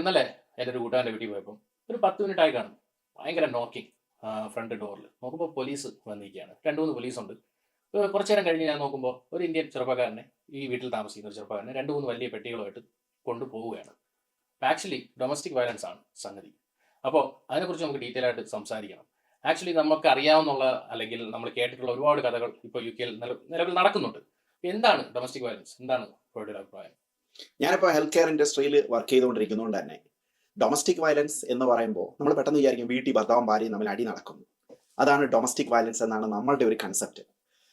ഇന്നലെ എൻ്റെ ഒരു കൂട്ടുകാരൻ്റെ വീട്ടിൽ പോയപ്പോൾ ഒരു 10 മിനിറ്റ് ആയി കാണും. ഭയങ്കര നോക്കിങ് ഫ്രണ്ട് ഡോറിൽ. നോക്കുമ്പോൾ പോലീസ് വന്നിരിക്കുകയാണ്. 2, 3 പോലീസുണ്ട്. കുറച്ച് നേരം കഴിഞ്ഞ് ഞാൻ നോക്കുമ്പോൾ ഒരു ഇന്ത്യൻ ചെറുപ്പക്കാരനെ, ഈ വീട്ടിൽ താമസിക്കുന്ന ഒരു ചെറുപ്പക്കാരനെ 2, 3 വലിയ പെട്ടികളുമായിട്ട് കൊണ്ടുപോവുകയാണ്. ആക്ച്വലി ഡൊമസ്റ്റിക് വയലൻസ് ആണ് സംഗതി. അപ്പോൾ അതിനെക്കുറിച്ച് നമുക്ക് ഡീറ്റെയിൽ ആയിട്ട് സംസാരിക്കണം. ആക്ച്വലി നമുക്ക് അറിയാവുന്ന അല്ലെങ്കിൽ നമ്മൾ കേട്ടിട്ടുള്ള ഒരുപാട് കഥകൾ ഇപ്പോൾ UK നിലവിൽ നടക്കുന്നുണ്ട്. എന്താണ് ഡൊമസ്റ്റിക് വയലൻസ്? എന്താണ് ഒരു അഭിപ്രായം? ഞാനിപ്പോൾ ഹെൽത്ത് കെയർ ഇൻഡസ്ട്രിയിൽ വർക്ക് ചെയ്തുകൊണ്ടിരിക്കുന്നതുകൊണ്ട് തന്നെ ഡൊമസ്റ്റിക് വയലൻസ് എന്ന് പറയുമ്പോൾ നമ്മൾ പെട്ടെന്ന് വിചാരിക്കും വീട്ടിൽ ഭർത്താവും ഭാര്യയും തമ്മിൽ അടി നടക്കുന്നു. അതാണ് ഡൊമസ്റ്റിക് വയലൻസ് എന്നാണ് നമ്മളുടെ ഒരു കൺസെപ്റ്റ്.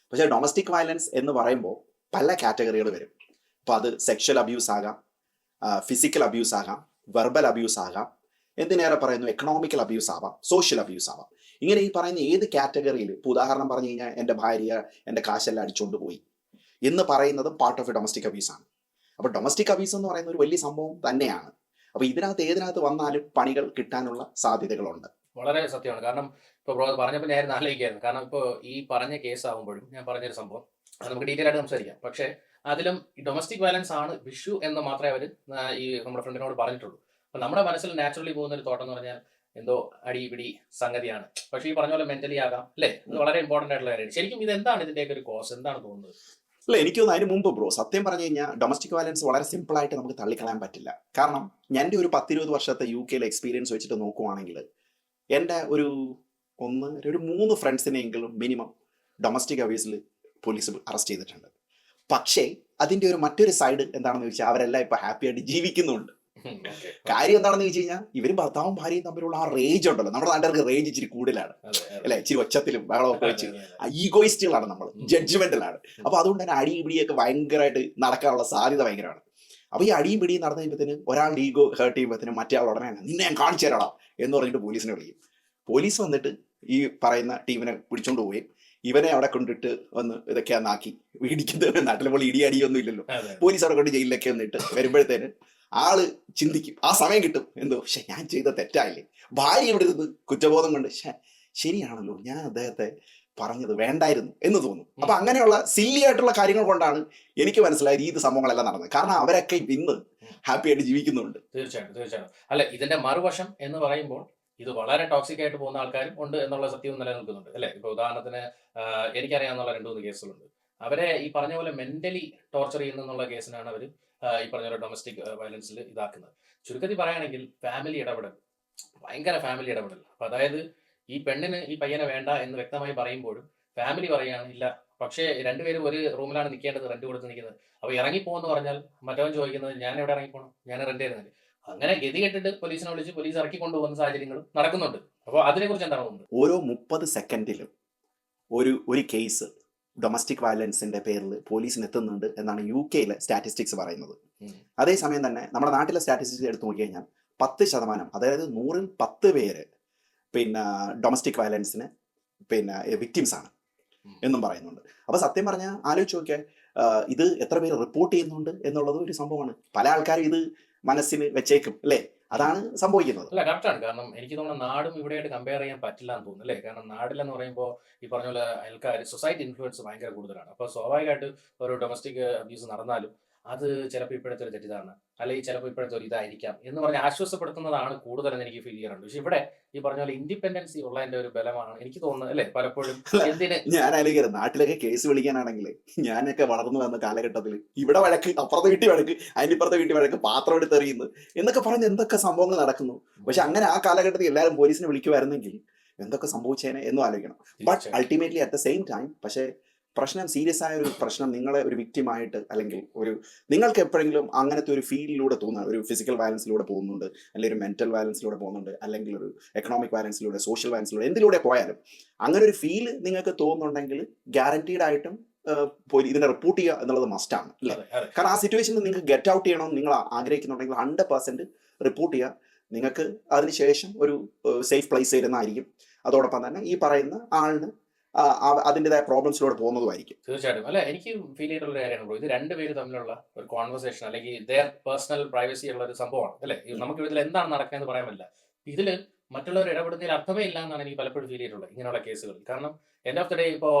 പക്ഷേ ഡൊമസ്റ്റിക് വയലൻസ് എന്ന് പറയുമ്പോൾ പല കാറ്റഗറികൾ വരും. അപ്പോൾ അത് സെക്ഷൽ അബ്യൂസ് ആകാം, ഫിസിക്കൽ അബ്യൂസ് ആകാം, വെർബൽ അബ്യൂസ് ആകാം, എന്തിനേറെ പറയുന്നു എക്കണോമിക്കൽ അബ്യൂസ് ആവാം, സോഷ്യൽ അബ്യൂസ് ആവാം. ഇങ്ങനെ ഈ പറയുന്ന ഏത് കാറ്റഗറിയിൽ, ഇപ്പോൾ ഉദാഹരണം പറഞ്ഞു കഴിഞ്ഞാൽ എൻ്റെ ഭാര്യ എൻ്റെ കാശെല്ലാം അടിച്ചുകൊണ്ട് പോയി എന്ന് പറയുന്നതും part of A domestic abuse ആണ്. അപ്പോൾ ഡൊമസ്റ്റിക് അബ്യൂസ് എന്ന് പറയുന്ന ഒരു വലിയ സംഭവം തന്നെയാണ്. അപ്പോൾ ഇതിനകത്ത് ഏതിനകത്ത് വന്നാലും പണികൾ കിട്ടാനുള്ള സാധ്യതകളുണ്ട്. വളരെ സത്യമാണ്. കാരണം ഇപ്പോൾ ബ്രോ പറഞ്ഞപ്പോൾ ഞാൻ ആലോചിക്കായിരുന്നു. കാരണം ഇപ്പോൾ ഈ പറഞ്ഞ കേസ് ആകുമ്പോഴും ഞാൻ പറഞ്ഞൊരു സംഭവം അത് നമുക്ക് ഡീറ്റെയിൽ ആയിട്ട് സംസാരിക്കാം. പക്ഷേ അതിലും ഈ ഡൊമസ്റ്റിക് വയലൻസ് ആണ് വിഷു എന്ന് മാത്രമേ അവർ ഈ നമ്മുടെ ഫ്രണ്ടിനോട് പറഞ്ഞിട്ടുള്ളൂ. അപ്പോൾ നമ്മുടെ മനസ്സിൽ നാച്ചുറലി പോകുന്ന ഒരു തോട്ടം എന്ന് പറഞ്ഞാൽ എന്തോ അടിപിടി സംഗതിയാണ്. പക്ഷേ ഈ പറഞ്ഞ പോലെ മെന്റലി ആകാം അല്ലേ? അത് വളരെ ഇമ്പോർട്ടൻ്റ് ആയിട്ടുള്ള കാര്യമാണ്. ശരിക്കും ഇത് എന്താണ് ഇതിൻ്റെയൊക്കെ ഒരു കോസ്? എന്താണ് തോന്നുന്നത്? അല്ല, എനിക്ക് തോന്നുന്നു അതിന് മുമ്പ് ബ്രോ സത്യം പറഞ്ഞു കഴിഞ്ഞാൽ ഡൊമസ്റ്റിക് വയലൻസ് വളരെ സിമ്പിളായിട്ട് നമുക്ക് തള്ളിക്കളയാൻ പറ്റില്ല. കാരണം എൻ്റെ ഒരു 10-20 വർഷത്തെ UK എക്സ്പീരിയൻസ് വെച്ചിട്ട് നോക്കുവാണെങ്കിൽ എൻ്റെ ഒരു 3 ഫ്രണ്ട്സിനെങ്കിലും മിനിമം ഡൊമസ്റ്റിക് അബ്യൂസിൽ പോലീസ് അറസ്റ്റ് ചെയ്തിട്ടുണ്ട്. പക്ഷേ അതിൻ്റെ മറ്റൊരു സൈഡ് എന്താണെന്ന് ചോദിച്ചാൽ അവരെല്ലാം ഇപ്പോൾ ഹാപ്പി ആയിട്ട് ജീവിക്കുന്നുണ്ട്. കാര്യം എന്താണെന്ന് ചോദിച്ചു കഴിഞ്ഞാൽ ഇവരും ഭർത്താവും ഭാര്യയും തമ്മിലുള്ള ആ റേജ് ഉണ്ടല്ലോ, നമ്മുടെ നാട്ടുകാർക്ക് റേജ് ഇച്ചിരി കൂടുതലാണ് അല്ലെ, ഇച്ചിരി ഒച്ചത്തിലും ബഹളമൊക്കെ വെച്ച് ഈഗോയിസ്റ്റുകളാണ് നമ്മൾ, ജഡ്ജ്മെന്റലാണ്. അപ്പൊ അതുകൊണ്ട് തന്നെ അടിയും പിടിയൊക്കെ ഭയങ്കരമായിട്ട് നടക്കാനുള്ള സാധ്യത ഭയങ്കരമാണ്. അപ്പൊ ഈ അടിയും പിടിയും നടന്നു കഴിയുമ്പോഴത്തേന് ഒരാളുടെ ഈഗോ ഹേർട്ട് ചെയ്യുമ്പോഴത്തേനും മറ്റേ ആൾ ഉടനെ നിന്നെ ഞാൻ കാണിച്ചു തരണം എന്ന് പറഞ്ഞിട്ട് പോലീസിനെ വിളിക്കും. പോലീസ് വന്നിട്ട് ഈ പറയുന്ന ടീമിനെ പിടിച്ചോണ്ട് പോവുകയും ഇവനെ അവിടെ കൊണ്ടിട്ട് വന്ന് ഇതൊക്കെയാന്നാക്കി ഇടിക്കുന്നത്. നാട്ടിൽ പോലെ ഇടിയടിയൊന്നും ഇല്ലല്ലോ. പോലീസ് അവിടെ കൊണ്ട് ജയിലിലൊക്കെ വന്നിട്ട് വരുമ്പോഴത്തേന് ആള് ചിന്തിക്കും, ആ സമയം കിട്ടും, എന്തോ പക്ഷെ ഞാൻ ചെയ്ത തെറ്റായില്ലേ. ഭാര്യ ഇവിടെ ഇരുന്ന് കുറ്റബോധം കൊണ്ട് ശരിയാണല്ലോ, ഞാൻ അദ്ദേഹത്തെ പറഞ്ഞത് വേണ്ടായിരുന്നു എന്ന് തോന്നും. അപ്പൊ അങ്ങനെയുള്ള സില്ലി ആയിട്ടുള്ള കാര്യങ്ങൾ കൊണ്ടാണ് എനിക്ക് മനസ്സിലായത് ഈ സംഭവങ്ങളെല്ലാം നടന്നത്. കാരണം അവരൊക്കെ ഇന്ന് ഹാപ്പി ആയിട്ട് ജീവിക്കുന്നുണ്ട്. തീർച്ചയായിട്ടും. അല്ല, ഇതിന്റെ മറുവശം എന്ന് പറയുമ്പോൾ ഇത് വളരെ ടോക്സിക് ആയിട്ട് പോകുന്ന ആൾക്കാരും ഉണ്ട് എന്നുള്ള സത്യവും നിലനിൽക്കുന്നുണ്ട് അല്ലെ. ഇപ്പൊ ഉദാഹരണത്തിന് എനിക്കറിയാവുന്ന 2-3 കേസുകളുണ്ട്. അവരെ ഈ പറഞ്ഞ പോലെ മെന്റലി ടോർച്ചർ ചെയ്യുന്നുള്ള കേസിനാണ് അവർ ഈ പറഞ്ഞ പോലെ ഡൊമസ്റ്റിക് വയലൻസിൽ ഇതാക്കുന്നത്. ചുരുക്കത്തിൽ പറയുകയാണെങ്കിൽ ഫാമിലി ഇടപെടൽ, ഭയങ്കര ഫാമിലി ഇടപെടൽ. അപ്പൊ അതായത് ഈ പെണ്ണിന് ഈ പയ്യനെ വേണ്ട എന്ന് വ്യക്തമായി പറയുമ്പോഴും ഫാമിലി പറയുകയാണ് ഇല്ല, പക്ഷേ രണ്ടുപേരും ഒരു റൂമിലാണ് നിൽക്കേണ്ടത്, റെന്റ് കൊടുത്ത് നിൽക്കുന്നത്. അപ്പൊ ഇറങ്ങിപ്പോന്ന് പറഞ്ഞാൽ മറ്റവൻ ചോദിക്കുന്നത് ഞാൻ എവിടെ ഇറങ്ങിപ്പോണം, ഞാൻ റെന്റ് ചെയ്യുന്നത്. അങ്ങനെ ഗതി കെട്ടിട്ട് പോലീസിനെ വിളിച്ച് പോലീസ് ഇറക്കി കൊണ്ടുപോകുന്ന സാഹചര്യങ്ങളും നടക്കുന്നുണ്ട്. അപ്പോൾ അതിനെ കുറിച്ച് എന്താണ് തോന്നുന്നത്? ഓരോ 30 സെക്കൻഡിലും ഒരു കേസ് ഡൊമസ്റ്റിക് വയലൻസിന്റെ പേരിൽ പോലീസിന് എത്തുന്നുണ്ട് എന്നാണ് UK സ്റ്റാറ്റിസ്റ്റിക്സ് പറയുന്നത്. അതേസമയം തന്നെ നമ്മുടെ നാട്ടിലെ സ്റ്റാറ്റിസ്റ്റിക്സ് എടുത്തു നോക്കിക്കഴിഞ്ഞാൽ 10%, അതായത് 100-ൽ 10 പേര് ഡൊമസ്റ്റിക് വയലൻസിന് വിക്ടിംസ് ആണ് എന്നും പറയുന്നുണ്ട്. അപ്പൊ സത്യം പറഞ്ഞാൽ ആലോചിച്ച് നോക്കിയാൽ ഇത് എത്ര പേര് റിപ്പോർട്ട് ചെയ്യുന്നുണ്ട് എന്നുള്ളത് ഒരു സംഭവമാണ്. പല ആൾക്കാരും ഇത് മനസ്സിൽ വെച്ചേക്കും അല്ലേ, അതാണ് സംഭവിക്കുന്നത്. അല്ല, കറക്റ്റാണ്. കാരണം എനിക്ക് തോന്നുന്നു നാടും ഇവിടെയായിട്ട് കമ്പയർ ചെയ്യാൻ പറ്റില്ല എന്ന് തോന്നുന്നു അല്ലേ. കാരണം നാട്ടിലെന്ന് പറയുമ്പോൾ ഈ പറഞ്ഞ പോലെ ആൾക്കാർ സൊസൈറ്റി ഇൻഫ്ലുവൻസ് ഭയങ്കര കൂടുതലാണ്. അപ്പോൾ സ്വാഭാവികമായിട്ട് ഒരു ഡൊമസ്റ്റിക് അബ്യൂസ് നടന്നാലും അത് ചിലപ്പോൾ ഇപ്പോഴത്തെ ഒരു തെറ്റിദ്ധാരണ അല്ലെങ്കിൽ ചിലപ്പോൾ ഇപ്പോഴത്തെ ഒരു ഇതായിരിക്കാം എന്ന് പറഞ്ഞ് ആശ്വാസപ്പെടുത്തുന്നതാണ് കൂടുതലെന്ന് എനിക്ക് ഫീൽ ചെയ്യാറുണ്ട്. പക്ഷെ ഇവിടെ ഈ പറഞ്ഞ പോലെ ഇൻഡിപെൻഡൻസി ഉള്ളതിന്റെ ഒരു ബലമാണ് എനിക്ക് തോന്നുന്നത് അല്ലേ. പലപ്പോഴും ഞാൻ ആലോചിക്കുന്നത് നാട്ടിലൊക്കെ കേസ് വിളിക്കാനാണെങ്കിൽ ഞാനൊക്കെ വളർന്നു വന്ന കാലഘട്ടത്തിൽ ഇവിടെ വഴക്ക്, അപ്പുറത്തെ വീട്ടിൽ വഴക്ക്, അതിനിപ്പുറത്തെ വീട്ടിൽ വഴക്ക്, പാത്രം എടുത്തെറിയുന്നു എന്നൊക്കെ പറഞ്ഞ് എന്തൊക്കെ സംഭവങ്ങൾ നടക്കുന്നു. പക്ഷെ അങ്ങനെ ആ കാലഘട്ടത്തിൽ എല്ലാവരും പോലീസിനെ വിളിക്കുമായിരുന്നെങ്കിൽ എന്തൊക്കെ സംഭവിച്ചേനെ എന്നും ആലോചിക്കണം. But ultimately at the same time പക്ഷേ പ്രശ്നം സീരിയസ് ആയ ഒരു പ്രശ്നം നിങ്ങളെ ഒരു വിക്ടിമായിട്ട് അല്ലെങ്കിൽ നിങ്ങൾക്ക് എപ്പോഴെങ്കിലും അങ്ങനത്തെ ഒരു ഫീലിലൂടെ തോന്നുക, ഒരു ഫിസിക്കൽ വയലൻസിലൂടെ പോകുന്നുണ്ട്, അല്ലെങ്കിൽ ഒരു മെന്റൽ വയലൻസിലൂടെ പോകുന്നുണ്ട്, അല്ലെങ്കിൽ ഒരു എക്കണോമിക് വയലൻസിലൂടെ, സോഷ്യൽ വയലൻസിലൂടെ, എന്തിലൂടെ പോയാലും അങ്ങനെ ഒരു ഫീല് നിങ്ങൾക്ക് തോന്നുന്നുണ്ടെങ്കിൽ ഗ്യാരണ്ടീഡ് ആയിട്ടും ഇതിനെ റിപ്പോർട്ട് ചെയ്യുക എന്നുള്ളത് മസ്റ്റാണ് അല്ലേ. കാരണം ആ സിറ്റുവേഷനിൽ നിങ്ങൾക്ക് ഗെറ്റ് ഔട്ട് ചെയ്യണമെന്ന് നിങ്ങൾ ആഗ്രഹിക്കുന്നുണ്ടെങ്കിൽ 100% റിപ്പോർട്ട് ചെയ്യുക. നിങ്ങൾക്ക് അതിനുശേഷം ഒരു സേഫ് പ്ലേസ് വരുന്നതായിരിക്കും. അതോടൊപ്പം തന്നെ ഈ പറയുന്ന ആളിന് അതിൻ്റെതായ പ്രോബ്ലംസിലൂടെ പോകുന്നതുമായിരിക്കും. തീർച്ചയായിട്ടും. അല്ല, എനിക്ക് ഫീൽ ചെയ്തിട്ടുള്ള കാര്യമാണ് ഇത് രണ്ടുപേര് തമ്മിലുള്ള ഒരു കോൺവെർസേഷൻ അല്ലെങ്കിൽ their പേഴ്സണൽ പ്രൈവസി ഉള്ള ഒരു സംഭവമാണ് അല്ലെ. നമുക്ക് ഇതിൽ എന്താണ് നടക്കുന്നത് പറയാൻ പറ്റില്ല. ഇതില് മറ്റുള്ളവർ ഇടപെടുന്നതിൽ അർത്ഥമേ ഇല്ല എന്നാണ് എനിക്ക് പലപ്പോഴും ഫീൽ ചെയ്തിട്ടുള്ളത് ഇങ്ങനെയുള്ള കേസുകൾ. കാരണം എൻഡ് ഓഫ് ദ ഡേ ഇപ്പോ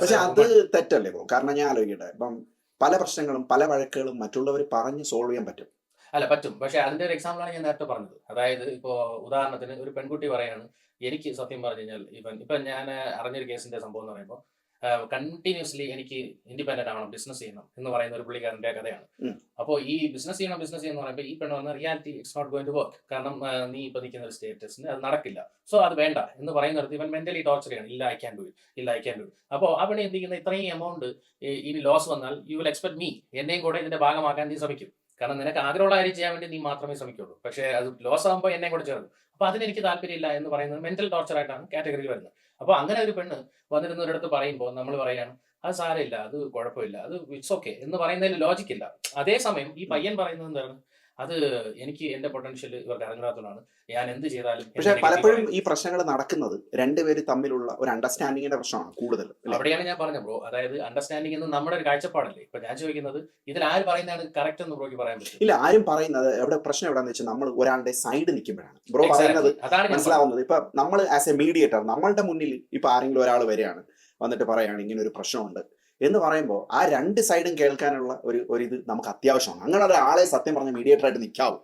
പക്ഷെ അത് തെറ്റല്ലേ ബ്രോ? കാരണം ഞാൻ ആലോചിക്കട്ടെ, ഇപ്പം പല പ്രശ്നങ്ങളും പല വഴക്കുകളും മറ്റുള്ളവർ പറഞ്ഞ് സോൾവ് ചെയ്യാൻ പറ്റും. അല്ല പറ്റും. പക്ഷെ അതിന്റെ ഒരു എക്സാമ്പിളാണ് ഞാൻ നേരത്തെ പറഞ്ഞത്. അതായത് ഇപ്പോ ഉദാഹരണത്തിന് ഒരു പെൺകുട്ടി പറയാണ്, എനിക്ക് സത്യം പറഞ്ഞു കഴിഞ്ഞാൽ ഇപ്പം ഞാൻ അറിഞ്ഞൊരു കേസിന്റെ സംഭവം എന്ന് പറയുമ്പോൾ കണ്ടിന്യൂസ്ലി എനിക്ക് ഇൻഡിപെൻഡന്റ് ആവണം, ബിസിനസ് ചെയ്യണം എന്ന് പറയുന്ന ഒരു പുള്ളിക്കാരന്റെ കഥയാണ്. ഉം. അപ്പോൾ ഈ ബിസിനസ് ചെയ്യണം എന്ന് പറയുമ്പോൾ ഈ പെണ്ണ് പറഞ്ഞ reality it's not going to work. കാരണം നീ ഇപ്പൊ നിൽക്കുന്ന ഒരു സ്റ്റേറ്റസിന് അത് നടക്കില്ല. സോ അത് വേണ്ട എന്ന് പറയുന്നിടത്ത് ഇവൻ മെന്റലി ടോർച്ചർ ചെയ്യണം. ഇല്ല, ഐ ക്യാൻ ഡു ഇറ്റ്, ഇല്ല, ഐ ക്യാൻ ഡു ഇറ്റ്. അപ്പോൾ ആ പെണ്ണ് എന്തിക്കുന്ന ഇത്രയും എമൗണ്ട് ഇനി ലോസ് വന്നാൽ യു വിൽ എക്സ്പെക്ട് മീ, എന്നെയും കൂടെ ഇതിന്റെ ഭാഗമാക്കാൻ നീ ശ്രമിക്കും. കാരണം നിനക്ക് ആഗ്രഹമുള്ള കാര്യം ചെയ്യാൻ വേണ്ടി നീ മാത്രമേ ശ്രമിക്കുള്ളൂ. പക്ഷേ അത് ലോസ് ആകുമ്പോൾ എന്നെ കൂടെ ചേർക്കും. അപ്പൊ അതിനെനിക്ക് താല്പര്യമില്ല എന്ന് പറയുന്നത് മെന്റൽ ടോർച്ചർ ആയിട്ടാണ് കാറ്റഗറി വരുന്നത്. അപ്പോൾ അങ്ങനെ ഒരു പെണ്ണ് വന്നിരുന്ന ഒരിടത്ത് പറയുമ്പോൾ നമ്മൾ പറയാണ് അത് സാരമില്ല, അത് കുഴപ്പമില്ല, അത് ഇറ്റ്സ് ഓക്കെ എന്ന് പറയുന്നതിൽ ലോജിക് ഇല്ല. അതേസമയം ഈ പയ്യൻ പറയുന്നത് എന്താണ്, അത് എനിക്ക് എന്റെ പൊട്ടൻഷ്യൽ ഇവർക്ക് അറിഞ്ഞാത്തതാണ്, ഞാൻ എന്ത് ചെയ്താലും പക്ഷെ പലപ്പോഴും ഈ പ്രശ്നങ്ങൾ നടക്കുന്നത് രണ്ടുപേര് തമ്മിലുള്ള ഒരു അണ്ടർസ്റ്റാൻഡിങ്ങിന്റെ പ്രശ്നമാണ് കൂടുതൽ. അവിടെയാണ് ഞാൻ പറഞ്ഞത് ബ്രോ. അതായത് അണ്ടർസ്റ്റാൻഡിംഗ് എന്ന് നമ്മുടെ ഒരു കാഴ്ചപ്പാടല്ലേ. ഇപ്പൊ ഞാൻ ചോദിക്കുന്നത് ഇതിൽ ആര് പറയുന്നതാണ് കറക്റ്റ് എന്ന് ബ്രോയ്ക്ക് പറയാൻ പറ്റും? ഇല്ല, ആരും പറയുന്നത് എവിടെ പ്രശ്നം എവിടെയാണെന്ന് വെച്ചാൽ നമ്മൾ ഒരാളുടെ സൈഡ് നിൽക്കുമ്പോഴാണ് ബ്രോ പറയുന്നത് മനസ്സിലാവുന്നത്. ഇപ്പൊ നമ്മൾ ആസ് എ മീഡിയേറ്റർ നമ്മളുടെ മുന്നിൽ ഇപ്പൊ ആരെങ്കിലും ഒരാൾ വരികയാണ്, വന്നിട്ട് പറയാണ് ഇങ്ങനെ ഒരു പ്രശ്നമുണ്ട് എന്ന് പറയുമ്പോൾ ആ രണ്ട് സൈഡും കേൾക്കാനുള്ള ഒരു ഇത് നമുക്ക് അത്യാവശ്യമാണ്. അങ്ങനെ ഒരാളെ സത്യം പറഞ്ഞ മീഡിയേറ്റർ ആയിട്ട് നിൽക്കാവും.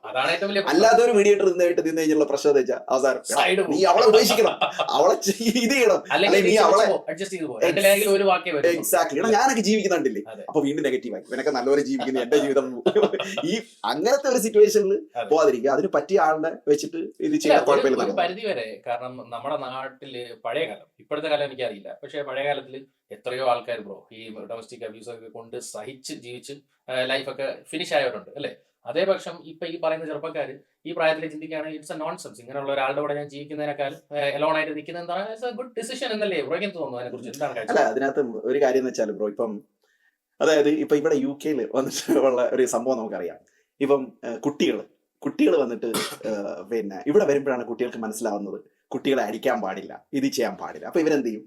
അല്ലാത്തൊരു മീഡിയേറ്റർ നിന്ന് കഴിഞ്ഞുള്ള പ്രശ്നം എന്താ വെച്ചാൽ അവസാനം നീ അവളെ ഉപേക്ഷിക്കണം, അവളെ ഇത് ചെയ്യണം, അല്ലെങ്കിൽ നീ അവളെ എക്സാക്ട്ലി ഞാനൊക്കെ ജീവിക്കുന്നുണ്ടില്ലേ, അപ്പൊ വീണ്ടും നെഗറ്റീവായി ഇവനൊക്കെ നല്ലപോലെ ജീവിക്കുന്നു, എന്റെ ജീവിതം ഈ അങ്ങനത്തെ ഒരു സിറ്റുവേഷനിൽ പോവാതിരിക്കുക. അതിന് പറ്റിയ ആളിനെ വെച്ചിട്ട് ഇത് ചെയ്യാൻ കുഴപ്പമില്ല പരിധി വരെ. കാരണം നമ്മുടെ നാട്ടില് പഴയ കാലം, ഇപ്പോഴത്തെ കാലം എനിക്കറിയില്ല, പക്ഷെ പഴയ കാലത്തിൽ എത്രയോ ആൾക്കാർ ബ്രോ ഈ ഡൊമസ്റ്റിക് അബ്യൂസ് ഒക്കെ കൊണ്ട് സഹിച്ച് ജീവിച്ച് ലൈഫൊക്കെ ഫിനിഷ് ആയവരുണ്ട് അല്ലേ. അതേപക്ഷം ഇപ്പൊ ഈ പറയുന്ന ചെറുപ്പക്കാർ ഈ പ്രായത്തിൽ ചിന്തിക്കുകയാണെങ്കിൽ ഇറ്റ്സ് എ നോൺസെൻസ്, ഇങ്ങനെയുള്ള ഒരാളുടെ കൂടെ ഞാൻ ജീവിക്കുന്നതിനേക്കാൾ എലോൺ ആയിട്ട് നിൽക്കുന്നത് എന്താണ് ഗുഡ് ഡിസിഷൻ എന്നല്ലേ ബ്രോയ്ക്ക് തോന്നുന്നു? അതിനെ കുറിച്ച് എന്താണ്? അല്ല, അതിനകത്ത് ഒരു കാര്യം എന്ന് വെച്ചാൽ ബ്രോ, ഇപ്പം അതായത് ഇപ്പൊ ഇവിടെ UK വന്നിട്ടുള്ള ഒരു സംഭവം നമുക്കറിയാം. ഇപ്പം കുട്ടികൾ വന്നിട്ട് പിന്നെ ഇവിടെ വരുമ്പോഴാണ് കുട്ടികൾക്ക് മനസ്സിലാവുന്നത് കുട്ടികളെ അടിക്കാൻ പാടില്ല, ഇത് ചെയ്യാൻ പാടില്ല. അപ്പൊ ഇവരെന്ത് ചെയ്യും,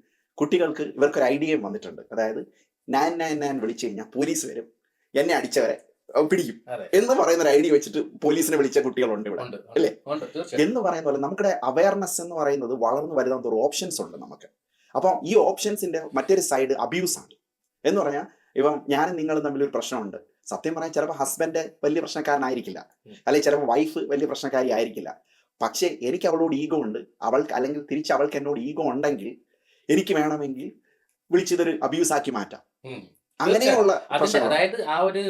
ഇവർക്കൊരു ഐഡിയയും വന്നിട്ടുണ്ട്. അതായത് 999 വിളിച്ചു കഴിഞ്ഞാൽ പോലീസ് വരും, എന്നെ അടിച്ചവരെ പിടിക്കും എന്ന് പറയുന്ന ഒരു ഐഡിയ വെച്ചിട്ട് പോലീസിനെ വിളിച്ച കുട്ടികളുണ്ട് ഇവിടെ അല്ലേ. എന്ന് പറയുന്ന പോലെ നമ്മുടെ അവയർനെസ് എന്ന് പറയുന്നത് വളർന്നു വരുന്ന ഒരു ഓപ്ഷൻസ് ഉണ്ട് നമുക്ക്. അപ്പം ഈ ഓപ്ഷൻസിന്റെ മറ്റൊരു സൈഡ് അബ്യൂസ് ആണ് എന്ന് പറഞ്ഞാൽ, ഇപ്പം ഞാനും നിങ്ങളും തമ്മിലൊരു പ്രശ്നമുണ്ട്. സത്യം പറയാൻ ചിലപ്പോൾ ഹസ്ബൻഡ് വലിയ പ്രശ്നക്കാരനായിരിക്കില്ല, അല്ലെങ്കിൽ ചിലപ്പോൾ വൈഫ് വലിയ പ്രശ്നക്കാരി ആയിരിക്കില്ല. പക്ഷേ എനിക്ക് അവളോട് ഈഗോ ഉണ്ട്, അവൾക്ക് അല്ലെങ്കിൽ തിരിച്ച് അവൾക്ക് എന്നോട് ഈഗോ ഉണ്ടെങ്കിൽ എനിക്ക് വേണമെങ്കിൽ വിളിച്ചതൊരു അബ്യൂസ് ആക്കി മാറ്റാം. അങ്ങനെയുള്ള അതായത് ആ ഒരു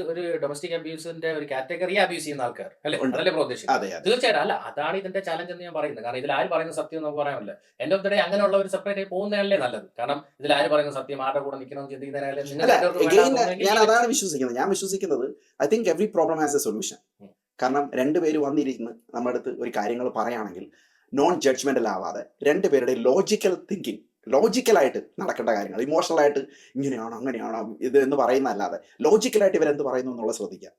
ഡൊമസ്റ്റിക് അബ്യൂസിന്റെ ഒരു കാറ്റഗറി അബ്യൂസ് ചെയ്യുന്ന ആൾക്കാർ അല്ലെ, അതല്ലേ ഉദ്ദേശിച്ചത്? തീർച്ചയായിട്ടും. അല്ല, അതാണ് ഇതിന്റെ ചാലഞ്ച് എന്ന് ഞാൻ പറയുന്നത്. കാരണം ഇതിൽ ആര് പറയുന്ന സത്യം നമുക്ക് പറയാനില്ല. എന്റെ ഓഫ് ദ ഡേ അങ്ങനെയുള്ള ഒരു സെപ്പറേറ്റ് ആയി പോകുന്നതല്ലേ നല്ലത്. കാരണം ഇതിൽ ആര് പറയുന്ന സത്യം, ആരുടെ കൂടെ നിൽക്കണം ചിന്തിക്കുന്നതിനാലും ഞാൻ അതാണ് വിശ്വസിക്കുന്നത്. ഞാൻ വിശ്വസിക്കുന്നത് I think every problem has A solution. കാരണം രണ്ടുപേര് വന്നിരിക്കുന്ന നമ്മുടെ അടുത്ത് ഒരു കാര്യങ്ങൾ പറയുകയാണെങ്കിൽ നോൺ ജഡ്ജ്മെന്റൽ ആവാതെ രണ്ടുപേരുടെ ലോജിക്കലായിട്ട് നടക്കേണ്ട കാര്യങ്ങൾ, ഇമോഷണൽ ആയിട്ട് ഇങ്ങനെയാണോ അങ്ങനെയാണോ ഇത് എന്ന് പറയുന്നതല്ലാതെ ലോജിക്കലായിട്ട് ഇവരെന്ത് പറയുന്നു എന്നുള്ളത് ശ്രദ്ധിക്കാം.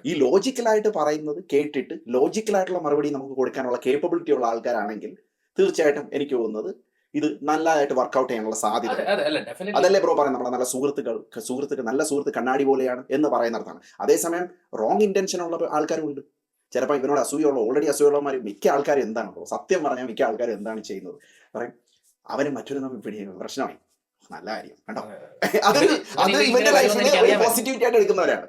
ഈ ലോജിക്കലായിട്ട് പറയുന്നത് കേട്ടിട്ട് ലോജിക്കലായിട്ടുള്ള മറുപടി നമുക്ക് കൊടുക്കാനുള്ള കേപ്പബിലിറ്റി ഉള്ള ആൾക്കാരാണെങ്കിൽ തീർച്ചയായിട്ടും എനിക്ക് തോന്നുന്നത് ഇത് നല്ലതായിട്ട് വർക്ക്ഔട്ട് ചെയ്യാനുള്ള സാധ്യത. അതല്ലേ ബ്രോ പറയുന്നത്, നമ്മുടെ നല്ല നല്ല സുഹൃത്ത് കണ്ണാടി പോലെയാണ് എന്ന് പറയുന്നിടത്താണ്. അതേസമയം റോങ് ഇന്റൻഷൻ ഉള്ള ആൾക്കാരും ഉണ്ട്. ചിലപ്പോൾ ഇവനോട് ഓൾറെഡി അസൂയുള്ളവന്മാർ മിക്ക ആൾക്കാരും എന്താണ് ബ്രോ, സത്യം പറഞ്ഞാൽ മിക്ക ആൾക്കാരും എന്താണ് ചെയ്യുന്നത്, പറയും അവന് മറ്റൊരു നമ്മൾ പിടിയും പ്രശ്നമായി, നല്ല കാര്യം കണ്ടോ, അത് ഇവന്റെ ലൈഫിൽ പോസിറ്റിവിറ്റി ആയിട്ട് എടുക്കുന്നവരാണ്.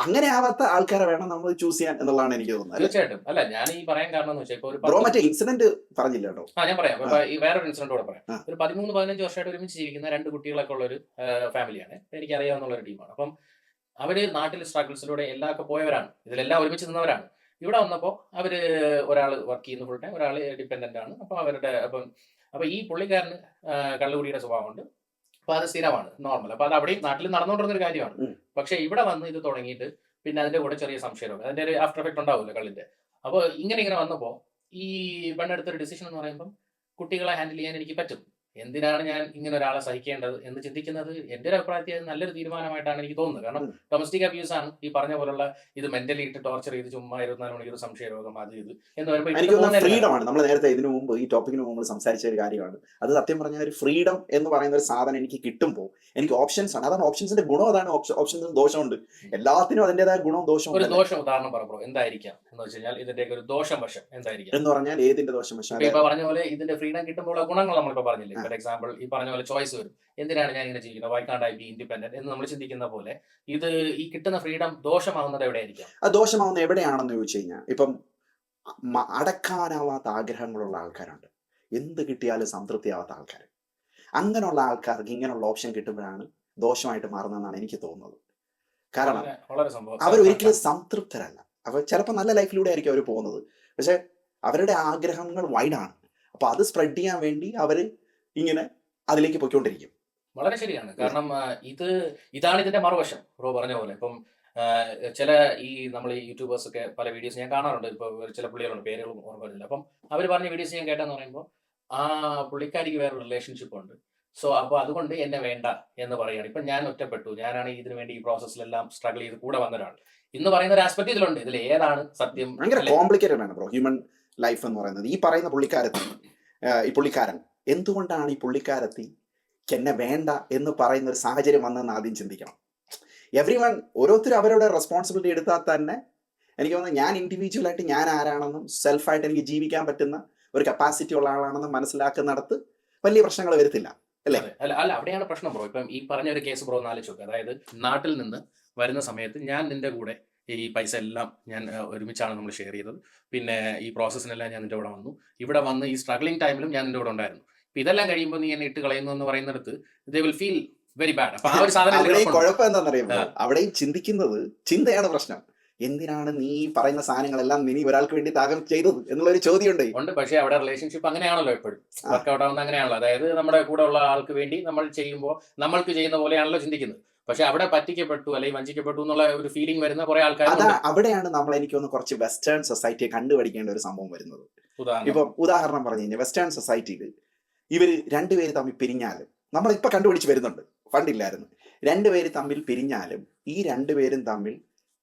അങ്ങനെ ആവാത്ത ആൾക്കാരെ വേണം നമ്മൾ ചൂസ് ചെയ്യാൻ എന്നുള്ളതാണ് എനിക്ക് തോന്നുന്നത്. തീർച്ചയായിട്ടും. അല്ല, ഞാൻ ഈ പറയാൻ കാരണം എന്ന് വെച്ചാൽ ബ്രോ മറ്റേ ഇൻസിഡന്റ് പറഞ്ഞില്ല കേട്ടോ. ഞാൻ പറയാം. വേറൊരു ഇൻസിഡന്റ് കൂടെ പറയാം. ഒരു 13-15 വർഷമായിട്ട് ഒരുമിച്ച് ജീവിക്കുന്ന 2 കുട്ടികളൊക്കെ ഉള്ള ഒരു ഫാമിലിയാണ്, എനിക്ക് അറിയാവുന്ന ഒരു ടീമാണ്. അപ്പം അവര് നാട്ടിൽ സ്ട്രഗിൾസിലൂടെ എല്ലാം പോയവരാണ്, ഇതിലെല്ലാം ഒരുമിച്ച് നിന്നവരാണ്. ഇവിടെ വന്നപ്പോൾ അവര് ഒരാൾ വർക്ക് ചെയ്യുന്ന ഫുൾ ടൈം, ഒരാൾ ഡിപ്പെൻഡന്റ് ആണ്. അപ്പൊ ഈ പുള്ളിക്കാരന് കള്ളുകുടിയുടെ സ്വഭാവമുണ്ട്. അപ്പൊ അത് സ്ഥിരമാണ്, നോർമൽ. അപ്പൊ അത് അവിടെയും നാട്ടിൽ നടന്നുകൊണ്ടിരുന്ന ഒരു കാര്യമാണ്. പക്ഷെ ഇവിടെ വന്ന് ഇത് തുടങ്ങിയിട്ട് പിന്നെ അതിന്റെ കൂടെ ചെറിയ സംശയമുണ്ട്, അതിന്റെ ഒരു ആഫ്റ്റർ എഫക്ട് ഉണ്ടാവില്ല കള്ളിന്റെ. അപ്പൊ ഇങ്ങനെ വന്നപ്പോ ഈ പെണ്ണെടുത്തൊരു ഡിസിഷൻ എന്ന് പറയുമ്പോൾ കുട്ടികളെ ഹാൻഡിൽ ചെയ്യാൻ എനിക്ക് പറ്റും, എന്തിനാണ് ഞാൻ ഇങ്ങനെ ഒരാളെ സഹിക്കേണ്ടത് എന്ന് ചിന്തിക്കുന്നത് എന്റെ ഒരു അഭിപ്രായത്തിൽ നല്ലൊരു തീരുമാനമായിട്ടാണ് എനിക്ക് തോന്നുന്നത്. കാരണം ഡൊമസ്റ്റിക് അബ്യൂസ് ആണ് ഈ പറഞ്ഞ പോലുള്ള ഇത് മെന്റലി ഇട്ട് ടോർച്ചർ ചെയ്ത് ചുമ്മാ 24 മണിക്കൂർ സംശയരോഗം അത് ഇത് എന്ന് പറയുമ്പോൾ ഫ്രീഡമാണ്. നമ്മൾ നേരത്തെ ഇതിനു മുമ്പ് ഈ ടോപ്പിക്കിന് മുമ്പ് സംസാരിച്ച ഒരു കാര്യമാണ് അത്. സത്യം പറഞ്ഞാൽ ഒരു ഫ്രീഡം എന്ന് പറയുന്ന ഒരു സാധനം എനിക്ക് കിട്ടുമ്പോൾ എനിക്ക് ഓപ്ഷൻസ് ആണ്. അതാണ് ഓപ്ഷൻസിന്റെ ഗുണം, അതാണ് ഓപ്ഷൻസിന് ദോഷമുണ്ട്. എല്ലാത്തിനും അതിന്റേതായ ഗുണവും ദോഷവും. ഒരു ദോഷം ഉദാഹരണം പറഞ്ഞു എന്തായിരിക്കാം എന്ന് വെച്ച് കഴിഞ്ഞാൽ ഇതിന്റെ ഒരു ദോഷം വശം എന്തായിരിക്കും എന്ന് പറഞ്ഞാൽ ഏതിന്റെ ദോഷം വശം? ഇപ്പൊ പറഞ്ഞ പോലെ ഇതിന്റെ ഫ്രീഡം കിട്ടുമ്പോൾ ഗുണങ്ങൾ നമ്മളിപ്പോ പറഞ്ഞില്ലേ, ഫോർ എക്സാമ്പിൾ ഈ പറഞ്ഞ പോലെ ചോയ്സ് വരും. എന്തിനാണ് ഞാൻ ഇങ്ങനെ ജീവിക്കുന്നത്? വൈ കാണ്ട് ഐ ബി ഇൻഡിപെൻഡന്റ് എന്ന് നമ്മൾ ചിന്തിക്കുന്ന പോലെ ഇത് ഈ കിട്ടുന്ന ഫ്രീഡം ദോഷമാവുന്നത് എവിടെയായിരിക്കാം? അത് ദോഷമാവുന്ന എവിടെയാണെന്ന് ചോദിച്ചു കഴിഞ്ഞാൽ, ഇപ്പം അടക്കാനാവാത്ത ആഗ്രഹങ്ങളുള്ള ആൾക്കാരുണ്ട്. എന്ത് കിട്ടിയാലും സംതൃപ്തിയാവാത്ത ആൾക്കാർ. അങ്ങനെയുള്ള ആൾക്കാർക്ക് ഇങ്ങനെയുള്ള ഓപ്ഷൻ കിട്ടുമ്പോഴാണ് ദോഷമായിട്ട് മാറുന്നതെന്നാണ് എനിക്ക് തോന്നുന്നത്. കാരണം വളരെ വളരെ സംഭവം. അവരൊരിക്കലും സംതൃപ്തരല്ല. അവർ ചിലപ്പോൾ നല്ല ലൈഫിലൂടെ ആയിരിക്കും അവർ പോകുന്നത്, പക്ഷെ അവരുടെ ആഗ്രഹങ്ങൾ വൈഡാണ്. അപ്പോൾ അത് സ്പ്രെഡ് ചെയ്യാൻ വേണ്ടി അവർ ഇങ്ങനെ അതിലേക്ക് പോയിക്കൊണ്ടിരിക്കും. വളരെ ശരിയാണ്. കാരണം ഇതാണ് ഇതിന്റെ മറുവശം. ബ്രോ പറഞ്ഞ പോലെ ഇപ്പം ചില ഈ നമ്മൾ ഈ യൂട്യൂബേഴ്സ് ഒക്കെ പല വീഡിയോസ് ഞാൻ കാണാറുണ്ട്. ഇപ്പൊ ചില പുള്ളികളുണ്ട്, പേരുകളും ഓർമ്മ വരുന്നില്ല. അപ്പം അവർ പറഞ്ഞ വീഡിയോസ് ഞാൻ കേട്ടെന്ന് പറയുമ്പോൾ ആ പുള്ളിക്കാരിക്ക് വേറെ റിലേഷൻഷിപ്പ് ഉണ്ട്. സോ അപ്പോൾ അതുകൊണ്ട് എന്നെ വേണ്ട എന്ന് പറയുകയാണ്. ഇപ്പം ഞാൻ ഒറ്റപ്പെട്ടു, ഞാനാണ് ഇതിനു വേണ്ടി ഈ പ്രോസസ്സിലെല്ലാം സ്ട്രഗിൾ ചെയ്ത് കൂടെ വന്ന ഒരാൾ എന്ന് പറയുന്ന ഒരു ആസ്പെക്ട് ഇതിലുണ്ട്. ഇതിൽ ഏതാണ് സത്യം? ഭയങ്കര അല്ലെ? കോംപ്ലിക്കേറ്റഡ് ആണ് ബ്രോ ഹ്യൂമൻ ലൈഫ് എന്ന് പറയുന്നത്. ഈ പറയുന്ന ഈ പുള്ളിക്കാരൻ എന്തുകൊണ്ടാണ് ഈ പുള്ളിക്കാരത്തി എന്നെ വേണ്ട എന്ന് പറയുന്ന ഒരു സാഹചര്യം വന്നതെന്ന് ആദ്യം ചിന്തിക്കണം. ഓരോരുത്തരും അവരുടെ റെസ്പോൺസിബിലിറ്റി എടുത്താൽ തന്നെ എനിക്ക് തോന്നുന്നത് ഞാൻ ഇൻഡിവിജ്വലായിട്ട് ഞാൻ ആരാണെന്നും സെൽഫായിട്ട് എനിക്ക് ജീവിക്കാൻ പറ്റുന്ന ഒരു കപ്പാസിറ്റി ഉള്ള ആളാണെന്നും മനസ്സിലാക്കുന്നിടത്ത് വലിയ പ്രശ്നങ്ങൾ വരത്തില്ല, അല്ലേ? അതെ. അല്ല അല്ല അവിടെയാണ് പ്രശ്നം ബ്രോ. ഇപ്പം ഈ പറഞ്ഞ ഒരു കേസ് ബ്രോ ഒന്ന് ആലോചിച്ച് നോക്കുക. അതായത് നാട്ടിൽ നിന്ന് വരുന്ന സമയത്ത് ഞാൻ നിന്റെ കൂടെ ഈ പൈസ എല്ലാം ഞാൻ ഒരുമിച്ചാണ് നമ്മൾ ഷെയർ ചെയ്തത്. പിന്നെ ഈ പ്രോസസ്സിനെല്ലാം ഞാൻ നിന്റെ കൂടെ വന്നു. ഇവിടെ വന്ന് ഈ സ്ട്രഗ്ലിംഗ് ടൈമിലും ഞാൻ നിന്റെ കൂടെ ഉണ്ടായിരുന്നു. ഇപ്പൊ ഇതെല്ലാം കഴിയുമ്പോൾ നീ എന്നെ ഇട്ട് കളയുന്നു എന്ന് പറയുന്നിടത്ത് they will feel very bad. അപ്പൊ ആ ഒരു സാധനം ഇതിൽ അവിടെയും കിടപ്പുണ്ട്. കുഴപ്പം എന്താണെന്നറിയുമോ? അവിടെയും ചിന്തയാണ് പ്രശ്നം. എന്തിനാണ് നീ പറയുന്ന സാധനങ്ങളെല്ലാം നീ ഒരാൾക്ക് വേണ്ടി ത്യാഗം ചെയ്തത് എന്നുള്ളൊരു ചോദ്യമുണ്ട്. ഉണ്ട്. പക്ഷേ അവിടെ റിലേഷൻഷിപ്പ് അങ്ങനെയാണല്ലോ എപ്പോഴും ആ. വർക്കൗട്ട് ആവുന്ന അങ്ങനെയാണല്ലോ. അതായത് നമ്മുടെ കൂടെ ഉള്ള ആൾക്ക് വേണ്ടി നമ്മൾ ചെയ്യുമ്പോൾ നമ്മൾക്ക് ചെയ്യുന്ന പോലെയാണല്ലോ ചിന്തിക്കുന്നത്. പക്ഷെ അവിടെ പറ്റിക്കപ്പെട്ടു അല്ലെങ്കിൽ വഞ്ചിക്കപ്പെട്ടു എന്നുള്ള ഒരു ഫീലിംഗ് വരുന്ന കുറെ ആൾക്കാരുണ്ട്. അവിടെയാണ് നമ്മൾ എനിക്ക് തോന്നുന്നു കുറച്ച് വെസ്റ്റേൺ സൊസൈറ്റിയെ കണ്ടുപഠിക്കേണ്ട ഒരു സംഭവം വരുന്നത്. ഉദാഹരണം ഇപ്പം ഉദാഹരണം പറഞ്ഞു കഴിഞ്ഞാൽ വെസ്റ്റേൺ സൊസൈറ്റിയിൽ ഇവര് രണ്ടുപേര് തമ്മിൽ പിരിഞ്ഞാലും നമ്മളിപ്പോൾ കണ്ടുപിടിച്ച് വരുന്നുണ്ട്, പണ്ടില്ലായിരുന്നു. രണ്ടുപേര് തമ്മിൽ പിരിഞ്ഞാലും ഈ രണ്ടുപേരും തമ്മിൽ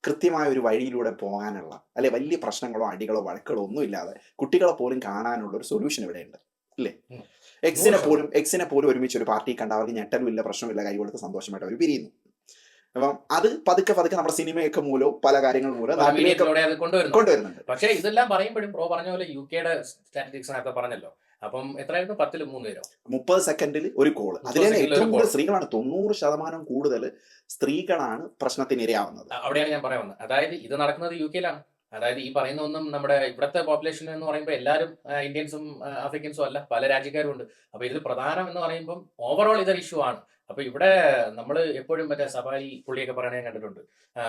കൃത്യമായ ഒരു വഴിയിലൂടെ പോകാനുള്ള അല്ലെ വലിയ പ്രശ്നങ്ങളോ അടികളോ വഴക്കുകളോ ഒന്നും ഇല്ലാതെ കുട്ടികളെ പോലും കാണാനുള്ള ഒരു സൊല്യൂഷൻ ഇവിടെയുണ്ട്, അല്ലേ? ഉം. എക്സിനെ പോലും ഒരുമിച്ച് ഒരു പാർട്ടി കണ്ട അവർക്ക് ഞെട്ടലുമില്ല, പ്രശ്നമില്ല, കൈ കൊടുത്ത് സന്തോഷമായിട്ട് അവർ പിരിയുന്നു. അപ്പം അത് പതുക്കെ നമ്മുടെ സിനിമയൊക്കെ മൂലവും പല കാര്യങ്ങൾ മൂലം പല നാട്ടിലേക്ക് മീഡിയത്തിലൂടെ അത് കൊണ്ടുവരുന്നു. കൊണ്ടുവരുന്നുണ്ട്. പക്ഷേ ഇതെല്ലാം പറയുമ്പോഴും ബ്രോ പറഞ്ഞ പോലെ യുകെയുടെ സ്റ്റാറ്റിസ്റ്റിക്സ് നേരത്തെ പറഞ്ഞല്ലോ. അപ്പം എത്രയായിരുന്നു? 10-ൽ 3 പേരോ? 30 സെക്കൻഡിൽ ഒരു കോള്. 30 അതിലെ സെക്കൻഡിൽ ഏറ്റവും ഒരു കൂടുതൽ call. സ്ത്രീകളാണ്. 90% കൂടുതൽ സ്ത്രീകളാണ് പ്രശ്നത്തിന് ഇരയാവുന്നത്. അവിടെയാണ് ഞാൻ പറയാൻ വന്നത്. അതായത് ഇത് നടക്കുന്നത് യുകെയിലാണ്. അതായത് ഈ പറയുന്ന ഒന്നും നമ്മുടെ ഇവിടുത്തെ പോപ്പുലേഷൻ എന്ന് പറയുമ്പോൾ എല്ലാവരും ഇന്ത്യൻസും ആഫ്രിക്കൻസും അല്ല, പല രാജ്യക്കാരും ഉണ്ട്. അപ്പൊ ഇതിൽ പ്രധാനം എന്ന് പറയുമ്പോൾ ഓവറോൾ ഇതൊരു ഇഷ്യൂ ആണ്. അപ്പൊ ഇവിടെ നമ്മൾ എപ്പോഴും മറ്റേ സഫാരി പുള്ളിയൊക്കെ പറയണ ഞാൻ കണ്ടിട്ടുണ്ട്. ആ,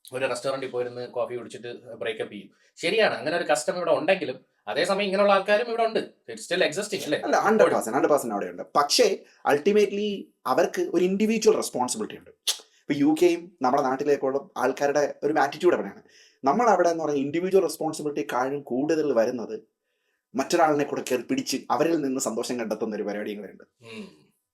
ഒരു റെസ്റ്റോറൻറ്റിൽ പോയിരുന്ന് കോഫി കുടിച്ചിട്ട് ബ്രേക്കപ്പ് ചെയ്യും. ശരിയാണ്, അങ്ങനെ ഒരു കസ്റ്റം ഇവിടെ ഉണ്ടെങ്കിലും അതേസമയം ഇങ്ങനെയുള്ള ആൾക്കാരും ഇവിടെ ഉണ്ട്. ഇറ്റ്സ് സ്റ്റിൽ എക്സിസ്റ്റിംഗ് അല്ലേ? അല്ല, 100% അവിടെയുണ്ട്. പക്ഷേ അൾട്ടിമേറ്റ്ലി അവർക്ക് ഒരു ഇൻഡിവിജ്വൽ റെസ്പോൺസിബിലിറ്റി ഉണ്ട്. ഇപ്പൊ UK-യും നമ്മുടെ നാട്ടിലേക്കുള്ള ആൾക്കാരുടെ ഒരു ആറ്റിറ്റ്യൂഡ് അവിടെയാണ്. നമ്മൾ അവിടെ എന്ന് പറഞ്ഞാൽ ഇൻഡിവിജ്വൽ റെസ്പോൺസിബിലിറ്റിക്കാളും കൂടുതൽ വരുന്നത് മറ്റൊരാളിനെ കൂടെ കയറി പിടിച്ച് അവരിൽ നിന്ന് സന്തോഷം കണ്ടെത്തുന്ന ഒരു പരിപാടിയും കൂടെ ഉണ്ട്, ഉം.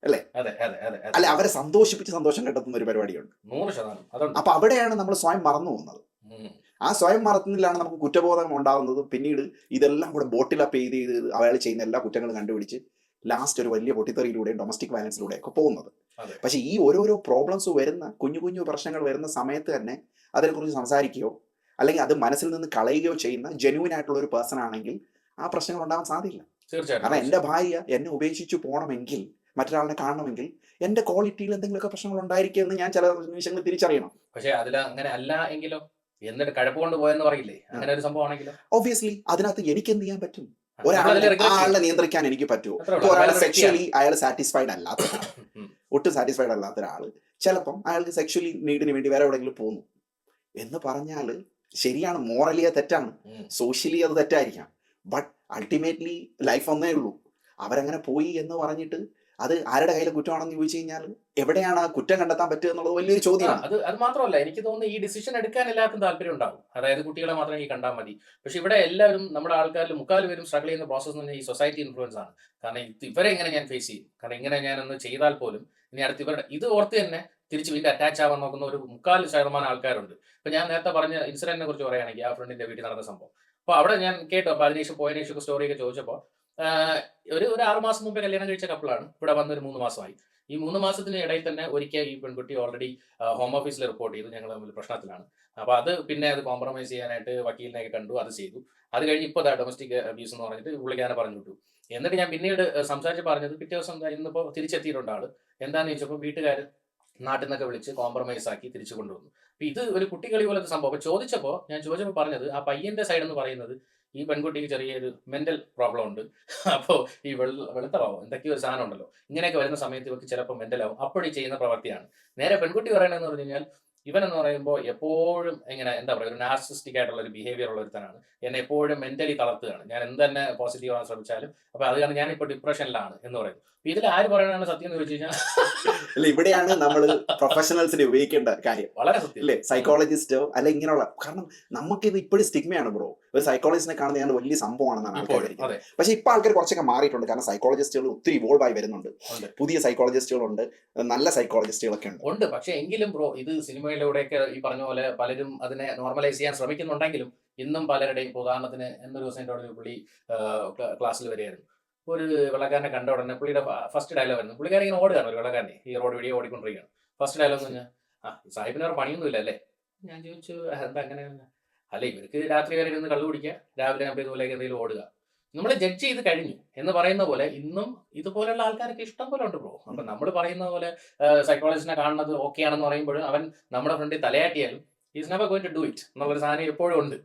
അല്ലേ? അതെ അതെ അതെ അതെ. അല്ലെ, അവരെ സന്തോഷിപ്പിച്ച് സന്തോഷം കണ്ടെത്തുന്ന ഒരു പരിപാടിയുണ്ട്. 100% അതുണ്ട്. അപ്പൊ അവിടെയാണ് നമ്മൾ സ്വയം മറന്നു പോകുന്നത്. ഉം. ആ സ്വയം മറത്തുന്നില്ലാണ് നമുക്ക് കുറ്റബോധം ഉണ്ടാകുന്നതും പിന്നീട് ഇതെല്ലാം കൂടെ ബോട്ടിലപ്പ് ചെയ്ത് അയാൾ ചെയ്യുന്ന എല്ലാ കുറ്റങ്ങളും കണ്ടുപിടിച്ച് ലാസ്റ്റ് ഒരു വലിയ പൊട്ടിത്തെറിയിലൂടെയും ഡൊമസ്റ്റിക് വയലൻസിലൂടെയും ഒക്കെ പോകുന്നത്. അതെ. പക്ഷേ ഈ ഓരോരോ പ്രോബ്ലംസ് വരുന്ന കുഞ്ഞു കുഞ്ഞു പ്രശ്നങ്ങൾ വരുന്ന സമയത്ത് തന്നെ അതിനെക്കുറിച്ച് സംസാരിക്കുകയോ അല്ലെങ്കിൽ അത് മനസ്സിൽ നിന്ന് കളയുകയോ ചെയ്യുന്ന ജെന്യൂൻ ആയിട്ടുള്ള ഒരു പേഴ്സൺ ആണെങ്കിൽ ആ പ്രശ്നങ്ങൾ ഉണ്ടാകാൻ സാധ്യതയില്ല. കാരണം തീർച്ചയായിട്ടും. എൻ്റെ ഭാര്യ എന്നെ ഉപേക്ഷിച്ചു പോകണമെങ്കിൽ, മറ്റൊരാളിനെ കാണണമെങ്കിൽ എൻ്റെ ക്വാളിറ്റിയിൽ എന്തെങ്കിലുമൊക്കെ പ്രശ്നങ്ങൾ ഉണ്ടായിരിക്കുമെന്ന് ഞാൻ ചില നിമിഷങ്ങൾ തിരിച്ചറിയണം. പക്ഷെ അതിൽ അങ്ങനെ അല്ല എങ്കിലോ, എന്നിട്ട് കഴപ്പ് കൊണ്ട് പോയെന്ന് പറയില്ലേ, അങ്ങനെ ഒരു സംഭവം ആണെങ്കിലോ ഒബ്വിയസ്ലി അതിനകത്ത് എനിക്ക് എന്ത് ചെയ്യാൻ പറ്റും? നമ്മളതിൽ regret ചെയ്യും. ആളെ നിയന്ത്രിക്കാൻ എനിക്ക് പറ്റുമോ? അത്രേ ഉള്ളൂ. ഇപ്പോൾ ഒരാൾ അതായത് സെക്ഷലി അയാൾ സാറ്റിസ്ഫൈഡ് അല്ലാത്ത ഉം. ഒട്ടും സാറ്റിസ്ഫൈഡ് അല്ലാത്ത ഒരാൾ ചിലപ്പം അയാൾക്ക് സെക്ഷലി നീഡിന് വേണ്ടി വേറെ എവിടെയെങ്കിലും പോകുന്നു എന്ന് പറഞ്ഞാൽ ശരിയാണ്, മോറലി അത് തെറ്റാണ്, ഉം. സോഷ്യലി അത് തെറ്റായിരിക്കാം. ബട്ട് അൾട്ടിമേറ്റ്ലി ലൈഫ് ഒന്നേ ഉള്ളൂ. അവരങ്ങനെ പോയി എന്ന് പറഞ്ഞിട്ട് അത് ആരുടെ കയ്യിലെ കുറ്റമാണെന്ന് ചോദിച്ചു കഴിഞ്ഞാൽ എവിടെയാണ് ആ കുറ്റം കണ്ടെത്താൻ പറ്റുക എന്നുള്ളത് വലിയൊരു ആ, ചോദ്യമാണ്. അത് മാത്രമല്ല, എനിക്ക് തോന്നുന്നു ഈ ഡിസിഷൻ എടുക്കാൻ എല്ലാവർക്കും താല്പര്യം ഉണ്ടാവും. അതായത് കുട്ടികളെ മാത്രം ഈ കണ്ടാൽ മതി. പക്ഷെ ഇവിടെ എല്ലാവരും നമ്മുടെ ആൾക്കാരിൽ 3/4 പേരും സ്ട്രഗിൾ ചെയ്യുന്ന പ്രോസസ് എന്ന് പറഞ്ഞാൽ ഈ സൊസൈറ്റി ഇൻഫ്ലുവൻസ് ആണ്. കാരണം ഇവരെ എങ്ങനെ ഞാൻ ഫേസ് ചെയ്യും? കാരണം ഇങ്ങനെ ഞാനൊന്ന് ചെയ്താൽ പോലും ഇനി അടുത്ത് ഇവരുടെ ഇത് ഓർത്ത് തന്നെ തിരിച്ച് വീണ്ടും അറ്റാച്ച് ആവാൻ നോക്കുന്ന ഒരു 3/4% ആൾക്കാരുണ്ട്. ഇപ്പൊ ഞാൻ നേരത്തെ പറഞ്ഞ ഇൻസിഡന്റിനെ കുറിച്ച് പറയുകയാണെങ്കിൽ ആ ഫ്രണ്ടിന്റെ വീട്ടിൽ നടന്ന സംഭവം. അപ്പോൾ അവിടെ ഞാൻ കേട്ടു. അപ്പൊ അതിനുശേഷം പോയതിനു ശേഷം സ്റ്റോറിയൊക്കെ ചോദിച്ചപ്പോൾ ഒരു 6 മാസം മുമ്പേ കല്യാണം കഴിച്ച കപ്പിളാണ്. ഇവിടെ വന്ന് ഒരു 3 മാസമായി. ഈ 3 മാസത്തിന് ഇടയിൽ തന്നെ ഒരിക്കൽ ഈ പെൺകുട്ടി ഓൾറെഡി ഹോം ഓഫീസിൽ റിപ്പോർട്ട് ചെയ്തു, ഞങ്ങൾ തമ്മിൽ പ്രശ്നത്തിലാണ്. അപ്പോൾ അത് പിന്നെ അത് കോംപ്രമൈസ് ചെയ്യാനായിട്ട് വക്കീലിനെയൊക്കെ കണ്ടു, അത് ചെയ്തു. അത് കഴിഞ്ഞ് ഇപ്പോൾ ഡൊമസ്റ്റിക് അബ്യൂസ് എന്ന് പറഞ്ഞിട്ട് പുള്ളിക്കാരനെ പറഞ്ഞു വിട്ടു. എന്നിട്ട് ഞാൻ പിന്നീട് സംസാരിച്ച് പറഞ്ഞത് പിറ്റേ ദിവസം ഇന്നിപ്പോൾ തിരിച്ചെത്തിയിട്ടുണ്ട് ആള്. എന്താണെന്ന് ചോദിച്ചപ്പോൾ വീട്ടുകാർ നാട്ടിൽ നിന്നൊക്കെ വിളിച്ച് കോംപ്രമൈസ് ആക്കി തിരിച്ചു കൊണ്ടുവന്നു. അപ്പൊ ഇത് ഒരു കുട്ടികളി പോലത്തെ സംഭവം. അപ്പൊ ചോദിച്ചപ്പോൾ പറഞ്ഞത് ആ പയ്യന്റെ സൈഡ് എന്ന് പറയുന്നത് ഈ പെൺകുട്ടിക്ക് ചെറിയൊരു മെന്റൽ പ്രോബ്ലം ഉണ്ട്. അപ്പോൾ ഈ വെളുത്ത പാവം എന്തൊക്കെയോ ഒരു സാധനം ഉണ്ടല്ലോ, ഇങ്ങനെയൊക്കെ വരുന്ന സമയത്ത് ഇവർക്ക് ചിലപ്പോൾ മെന്റൽ ആവും, അപ്പോഴീ ചെയ്യുന്ന പ്രവൃത്തിയാണ്. നേരെ പെൺകുട്ടി പറയണതെന്ന് പറഞ്ഞു കഴിഞ്ഞാൽ ഇവൻ എന്ന് പറയുമ്പോൾ എപ്പോഴും ഇങ്ങനെ എന്താ പറയുക, ഒരു നാർസിസ്റ്റിക് ആയിട്ടുള്ള ഒരു ബിഹേവിയർ ഉള്ള ഒരുത്തനാണ്. എന്നെ എപ്പോഴും മെന്റലി തളർത്തുകയാണ്, ഞാൻ എന്ത് തന്നെ പോസിറ്റീവ് ആവാൻ ശ്രമിച്ചാലും. അപ്പൊ അത് കാരണം ഞാനിപ്പോൾ ഡിപ്രഷനിലാണ് എന്ന് പറയുന്നു. ഇതിൽ ആര് പറയണതാണ് സത്യം എന്ന് ചോദിച്ചു കഴിഞ്ഞാൽ അല്ല, ഇവിടെയാണ് നമ്മൾ പ്രൊഫഷണൽസിനെ ഉപയോഗിക്കേണ്ട കാര്യം. വളരെ സത്യം അല്ലേ, സൈക്കോളജിസ്റ്റോ അല്ല ഇങ്ങനെയുള്ള, കാരണം നമുക്കിത് ഇപ്പോഴും സ്റ്റിഗ്മയാണ് ബ്രോ. ഒരു സൈക്കോളജിസ്റ്റിനെ കാണുന്നത് ഞാൻ വലിയ സംഭവമാണെന്നാണ് ആൾക്കാർ ധരിക്കുന്നത്. പക്ഷെ ഇപ്പൊ ആൾക്കാർ കുറച്ചൊക്കെ മാറിയിട്ടുണ്ട്, കാരണം സൈക്കോളജിസ്റ്റുകൾ ഒത്തിരി ഇവോൾവ് ആയി വരുന്നുണ്ട്. പുതിയ സൈക്കോളജിസ്റ്റുകളുണ്ട്, നല്ല സൈക്കോളജിസ്റ്റുകളൊക്കെ ഉണ്ട്. പക്ഷെ എങ്കിലും ബ്രോ, ഇത് സിനിമയിലൂടെയൊക്കെ ഈ പറഞ്ഞ പോലെ പലരും അതിനെ നോർമലൈസ് ചെയ്യാൻ ശ്രമിക്കുന്നുണ്ടെങ്കിലും ഇന്നും പലരുടെയും, ഉദാഹരണത്തിന് എന്നൊരു ദിവസം എൻ്റെ ഒരു പുള്ളി ക്ലാസ്സിൽ വരികയായിരുന്നു. ഒരു വെള്ളക്കാരനെ കണ്ട ഉടനെ പുള്ളിയുടെ ഫസ്റ്റ് ഡയലോഗ് ആയിരുന്നു, പുള്ളിക്കാരൻ ഇങ്ങനെ ഓടുകയാണ്, ഒരു വെള്ളക്കാരനെ ഈ റോഡ് വഴിയെ ഓടിക്കൊണ്ടിരിക്കുകയാണ്. ഫസ്റ്റ് ഡയലോഗ് എന്ന് പറഞ്ഞാൽ, സാഹിബിന് വേറെ പണിയൊന്നുമില്ല അല്ലേ? ഞാൻ ചോദിച്ചു എന്താ അങ്ങനെ? അല്ല, ഇവർക്ക് രാത്രി വരെ ഇരുന്ന് കള്ളു കുടിക്കുക, രാവിലെ നമ്മൾ ഇതുപോലെയൊക്കെ എന്തെങ്കിലും ഓടുക. നമ്മൾ ജഡ്ജ് ചെയ്ത് കഴിഞ്ഞു എന്ന് പറയുന്ന പോലെ ഇന്നും ഇതുപോലെയുള്ള ആൾക്കാരൊക്കെ ഇഷ്ടം പോലെ ഉണ്ട് ബ്രോ. അപ്പൊ നമ്മൾ പറയുന്ന പോലെ സൈക്കോളജിസ്റ്റിനെ കാണുന്നത് ഓക്കെ ആണെന്ന് പറയുമ്പോൾ അവൻ നമ്മുടെ ഫ്രണ്ടിൽ തലയാട്ടിയാലും is never going to do it എന്നുള്ളൊരു സാധനം എപ്പോഴും ഉണ്ട്.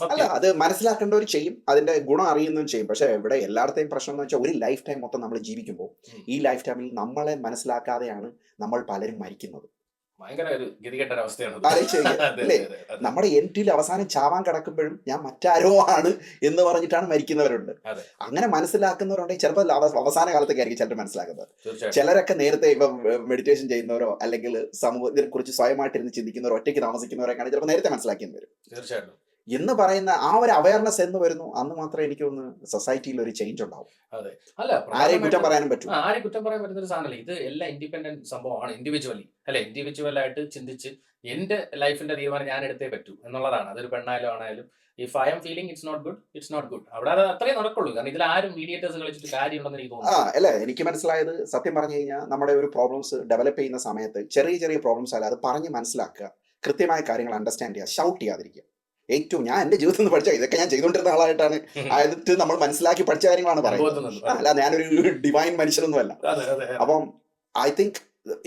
അല്ല, അത് മനസ്സിലാക്കേണ്ടവർ ചെയ്യും, അതിന്റെ ഗുണം അറിയുന്നതും ചെയ്യും. പക്ഷെ ഇവിടെ എല്ലായിടത്തെയും പ്രശ്നം എന്ന് വെച്ചാൽ ഒരു ലൈഫ് ടൈം മൊത്തം നമ്മൾ ജീവിക്കുമ്പോൾ ഈ ലൈഫ് ടൈമിൽ നമ്മളെ മനസ്സിലാക്കാതെയാണ് നമ്മൾ പലരും മരിക്കുന്നത്. ഭയങ്കര ഒരു ഗതികെട്ട അവസ്ഥയാണ്. അല്ലേ, നമ്മുടെ എൻഡിൽ അവസാനം ചാവാൻ കിടക്കുമ്പോഴും ഞാൻ മറ്റാരോ ആണ് എന്ന് പറഞ്ഞിട്ടാണ് മരിക്കുന്നവരുണ്ട്. അങ്ങനെ മനസ്സിലാക്കുന്നവരുണ്ടെങ്കിൽ ചിലപ്പോൾ അവസാന കാലത്തൊക്കെ ആയിരിക്കും ചിലർ മനസ്സിലാക്കുന്നത്. ചിലരൊക്കെ നേരത്തെ ഇപ്പൊ മെഡിറ്റേഷൻ ചെയ്യുന്നവരോ അല്ലെങ്കിൽ സമൂഹത്തിനെ കുറിച്ച് സ്വയമായിട്ടിരുന്ന് ചിന്തിക്കുന്നവരോ ഒറ്റയ്ക്ക് താമസിക്കുന്നവരൊക്കെയാണ് ചിലപ്പോൾ നേരത്തെ മനസ്സിലാക്കിയെന്ന് വരും. തീർച്ചയായിട്ടും എന്ന് പറയുന്ന ആ ഒരു അവയർനെസ് എന്ന് വരുന്നു, അന്ന് മാത്രമേ എനിക്ക് തോന്നുന്നു സൊസൈറ്റിയിൽ ഒരു ചേഞ്ച് ഉണ്ടാവും. അതെ, അല്ല ആരെയും കുറ്റം പറയാനും പറ്റും, ആരെയും കുറ്റം പറയാൻ പറ്റുന്ന ഒരു സാധനമല്ല ഇത്. എല്ലാം ഇൻഡിപെൻഡന്റ് സംഭവമാണ്, ഇൻഡിവിജ്വലി അല്ലെ, ഇൻഡിവിജ്വലായിട്ട് ചിന്തിച്ച് എന്റെ ലൈഫിന്റെ തീരുമാനം ഞാൻ എടുത്തേ പറ്റൂ എന്നുള്ളതാണ്. അതൊരു പെണ്ണായാലും ആണായാലും if I am feeling it's not good, it's not good. അവിടെ അത് അത്രേ നടക്കുള്ളൂ. കാരണം ഇതിൽ ആരും മീഡിയേറ്റേഴ്സ് കളിച്ചിട്ട് കാര്യമുണ്ടെന്ന് എനിക്ക് തോന്നുന്നു. അല്ല, എനിക്ക് മനസ്സിലായത് സത്യം പറഞ്ഞു കഴിഞ്ഞാൽ നമ്മുടെ ഒരു പ്രോബ്ലംസ് ഡെവലപ്പ് ചെയ്യുന്ന സമയത്ത് ചെറിയ ചെറിയ പ്രോബ്ലംസ് അല്ല, അത് പറഞ്ഞ് മനസ്സിലാക്കുക, കൃത്യമായ കാര്യങ്ങൾ അണ്ടർസ്റ്റാൻഡ് ചെയ്യുക, ഷൗട്ട് ചെയ്യാതിരിക്കുക. ഏറ്റവും ഞാൻ എന്റെ ജീവിതത്തിൽ നിന്ന് പഠിച്ച ഇതൊക്കെ ഞാൻ ചെയ്തുകൊണ്ടിരുന്ന ആളായിട്ടാണ് ആയത്, നമ്മൾ മനസ്സിലാക്കി പഠിച്ച കാര്യങ്ങളാണ് പറയുന്നത്. അല്ല, ഞാനൊരു ഡിവൈൻ മനുഷ്യനൊന്നും അല്ല. അപ്പം ഐ തിങ്ക്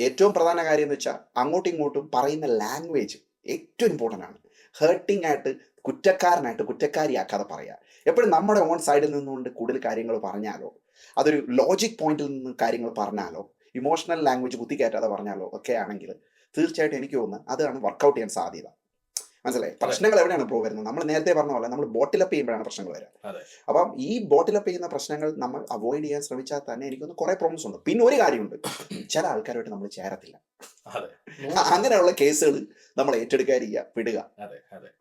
ഏറ്റവും പ്രധാന കാര്യം എന്ന് വെച്ചാൽ അങ്ങോട്ടും ഇങ്ങോട്ടും പറയുന്ന ലാംഗ്വേജ് ഏറ്റവും ഇമ്പോർട്ടൻ്റ് ആണ്. ഹേർട്ടിംഗ് ആയിട്ട്, കുറ്റക്കാരനായിട്ട്, കുറ്റക്കാരിയാക്കാതെ പറയുക. എപ്പോഴും നമ്മുടെ ഓൺ സൈഡിൽ നിന്നുകൊണ്ട് കൂടുതൽ കാര്യങ്ങൾ പറഞ്ഞാലോ, അതൊരു ലോജിക് പോയിന്റിൽ നിന്ന് കാര്യങ്ങൾ പറഞ്ഞാലോ, ഇമോഷണൽ ലാംഗ്വേജ് കുത്തിക്കയറ്റാതെ പറഞ്ഞാലോ ഒക്കെ ആണെങ്കിൽ തീർച്ചയായിട്ടും എനിക്ക് തോന്നുന്നു അതാണ് വർക്കൗട്ട് ചെയ്യാൻ സാധ്യത. മനസ്സിലായി? പ്രശ്നങ്ങൾ എവിടെയാണ് പ്രൂവ് വരുന്നത്? നമ്മൾ നേരത്തെ പറഞ്ഞ പോലെ നമ്മൾ ബോട്ടിലപ്പ് ചെയ്യുമ്പോഴാണ് പ്രശ്നങ്ങൾ വരിക. അപ്പം ഈ ബോട്ടിലപ്പ് ചെയ്യുന്ന പ്രശ്നങ്ങൾ നമ്മൾ അവോയ്ഡ് ചെയ്യാൻ ശ്രമിച്ചാൽ തന്നെ എനിക്കൊന്ന് കുറെ പ്രോബ്ലംസ് ഉണ്ട്. പിന്നെ ഒരു കാര്യമുണ്ട്, ചില ആൾക്കാരുമായിട്ട് നമ്മൾ ചേരത്തില്ല. അങ്ങനെയുള്ള കേസുകൾ നമ്മൾ ഏറ്റെടുക്കാതിരിക്കുക, വിടുക.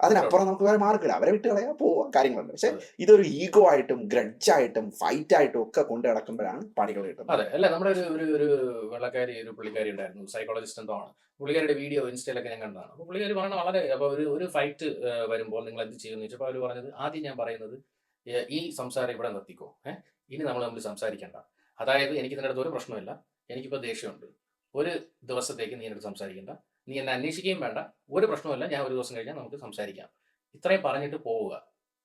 അതിനപ്പുറം നമുക്ക് വേറെ മാർക്കില്ല, അവരെ വിട്ട് കളയാ പോവുക, കാര്യങ്ങളുണ്ട്. പക്ഷെ ഇതൊരു ഈഗോ ആയിട്ടും ഗ്രഡ്ജായിട്ടും ഫൈറ്റ് ആയിട്ടും ഒക്കെ കൊണ്ട് നടക്കുമ്പോഴാണ് പണികൾ കിട്ടുന്നത്. അതെ, അല്ല, നമ്മുടെ ഒരു വെള്ളക്കാരി, ഒരു പുള്ളിക്കാരി ഉണ്ടായിരുന്നു, സൈക്കോളജിസ്റ്റ് എന്തോ ആണ്. പുള്ളിക്കാരുടെ വീഡിയോ ഇൻസ്റ്റയിലൊക്കെ ഞാൻ കണ്ടതാണ്. അപ്പോൾ പുള്ളിക്കാരി പറഞ്ഞ വളരെ, അപ്പോൾ ഒരു ഫൈറ്റ് വരുമ്പോൾ നിങ്ങൾ എന്ത് ചെയ്യുമെന്ന് ചോദിച്ചപ്പോൾ അവർ പറഞ്ഞത്, ആദ്യം ഞാൻ പറയുന്നത് ഈ സംസാരം ഇവിടെ നിർത്തിക്കോ, ഇനി നമ്മൾ തമ്മിൽ സംസാരിക്കേണ്ട. അതായത് എനിക്ക് ഇതിൻ്റെ അടുത്ത് ഒരു പ്രശ്നമില്ല, എനിക്കിപ്പോൾ ദേഷ്യമുണ്ട്, ഒരു ദിവസത്തേക്ക് നീ എന്നോട് സംസാരിക്കേണ്ട, നീ എന്നെ അന്വേഷിക്കുകയും വേണ്ട, ഒരു പ്രശ്നമില്ല, ഞാൻ ഒരു ദിവസം കഴിഞ്ഞാൽ നമുക്ക് സംസാരിക്കാം, ഇത്രയും പറഞ്ഞിട്ട് പോവുക.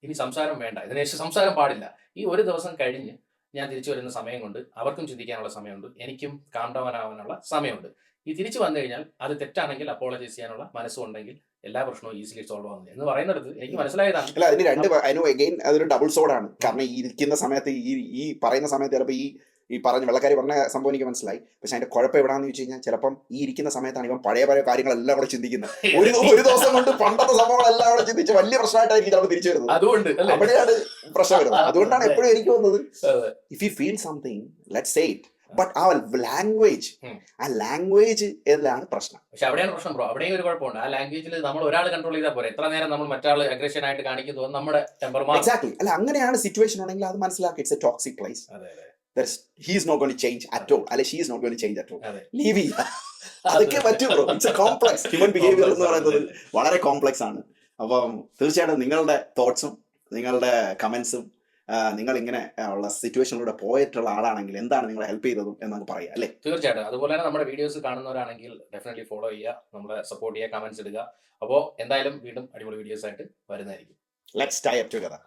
ഇനി സംസാരം വേണ്ട, ഇതിനുശേഷം സംസാരം പാടില്ല. ഈ ഒരു ദിവസം കഴിഞ്ഞ് ഞാൻ തിരിച്ചു വരുന്ന സമയം കൊണ്ട് അവർക്കും ചിന്തിക്കാനുള്ള സമയമുണ്ട്, എനിക്കും കാം ഡൗൺ ആവാനുള്ള സമയമുണ്ട്. ഈ തിരിച്ചു വന്നു കഴിഞ്ഞാൽ അത് തെറ്റാണെങ്കിൽ അപ്പോളജൈസ് ചെയ്യാനുള്ള മനസ്സുണ്ടെങ്കിൽ എല്ലാ പ്രശ്നവും ഈസിലി സോൾവ് ആവുന്നത് എന്ന് പറയുന്നിടത്ത് എനിക്ക് മനസ്സിലായതാണ്. അല്ല, അതിന് അഗൈൻ അതൊരു ഡബിൾ സോഡാണ്. കാരണം ഈ ഇരിക്കുന്ന സമയത്ത് ഈ പറയുന്ന സമയത്ത് ചിലപ്പോൾ ഈ പറഞ്ഞ വെള്ളക്കാരി പറഞ്ഞ സംഭവം എനിക്ക് മനസ്സിലായി. പക്ഷെ അതിന്റെ കുഴപ്പം എവിടാന്ന് വെച്ച് കഴിഞ്ഞാൽ ചിലപ്പം ഈ ഇരിക്കുന്ന സമയത്താണ് ഇവൻ പഴയ കാര്യങ്ങളെല്ലാം കൂടെ ചിന്തിക്കുന്നത്. ഒരു ദിവസം കൊണ്ട് പണ്ടത്തെ സംഭവങ്ങളെല്ലാം കൂടെ ചിന്തിച്ച് വലിയ പ്രശ്നമായിട്ടായിരിക്കും ചിലപ്പോൾ തിരിച്ചു വരുന്നത്. അതുകൊണ്ട് അവിടെയാണ് പ്രശ്നം വരുന്നത്. അതുകൊണ്ടാണ് എപ്പോഴും എനിക്ക് തോന്നുന്നത്, if you feel something let's say it. But ആ ലാംഗ്വേജ് ഏതിലാണ് പ്രശ്നം. പക്ഷെ അവിടെയാണ് പ്രശ്നം ബ്രോ. അവിടെയും ഒരു കുഴപ്പമുണ്ട്. ആ ലാംഗ്വേജിൽ നമ്മൾ ഒരാൾ കൺട്രോൾ ചെയ്താൽ പോരെ, എത്ര നേരം നമ്മൾ മറ്റാൾ അഗ്രഷൻ ആയിട്ട് കാണിക്കുന്നു നമ്മുടെ ടെമ്പർ മാറും. എക്സാക്ട്ലി. അല്ല, അങ്ങനെയാണ് സിറ്റുവേഷൻ ഉണ്ടെങ്കിൽ അത് മനസ്സിലാക്കി it's A toxic place. He is not going to change at all. അല്ലെ, she is not going to change at all. Leave ചെയ്യുക, അതൊക്കെ പറ്റും bro. It's A complex. Human behaviour എന്ന് പറയുന്നത് വളരെ കോംപ്ലക്സ് ആണ്. അപ്പം തീർച്ചയായിട്ടും നിങ്ങളുടെ തോട്ട്സും നിങ്ങളുടെ കമന്റ്സും നിങ്ങൾ ഇങ്ങനെ ഉള്ള സിറ്റുവേഷനിലൂടെ പോയിട്ടുള്ള ആളാണെങ്കിൽ എന്താണ് നിങ്ങളെ ഹെൽപ്പ് ചെയ്തതും എന്നൊക്കെ പറയാം അല്ലേ? തീർച്ചയായിട്ടും. അതുപോലെ തന്നെ നമ്മുടെ വീഡിയോസ് കാണുന്നവരാണെങ്കിൽ ഡെഫിനറ്റ്ലി ഫോളോ ചെയ്യുക, നമ്മളെ സപ്പോർട്ട് ചെയ്യുക, കമന്റ്സ് ഇടുക. അപ്പോൾ എന്തായാലും വീണ്ടും അടിപൊളി വീഡിയോസ് ആയിട്ട് വരുന്നതായിരിക്കും. Let's tie up together.